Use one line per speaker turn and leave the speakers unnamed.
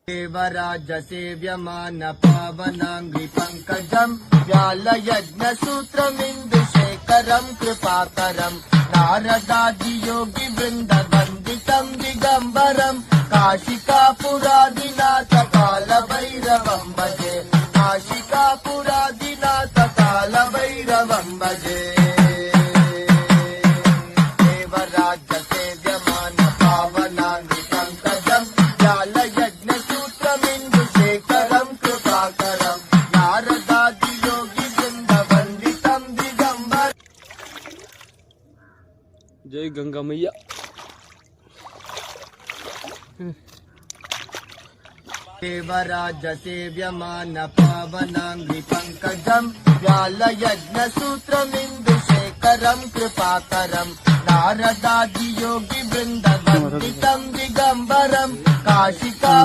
देवराज सेव्यमान पावनांग्रि पंकजं व्यालयज्ञसूत्रमिन्दुशेखरं कृपाकरं नारदादि योगी वृंद वंदितं दिगंबरं काशिकापुरादिनाथ कालभैरवं भजे काशिकापुरादिनाथ कालभैरवं भजे देवराज सेव्यमान पावनांग्रि पंकजं व्यालयज्ञसूत्रमिन्दुशेखरं कृपाकरं नारदादि योगी वृंद वंदितं दिगंबर।
जय गंगा मैया।
देवराज सेव्यमान पावनांग्रि पंकजं व्यालयज्ञसूत्रमिन्दुशेखरं कृपाकरं नारदादि योगी वृंद वंदितं दिगंबरं काशिका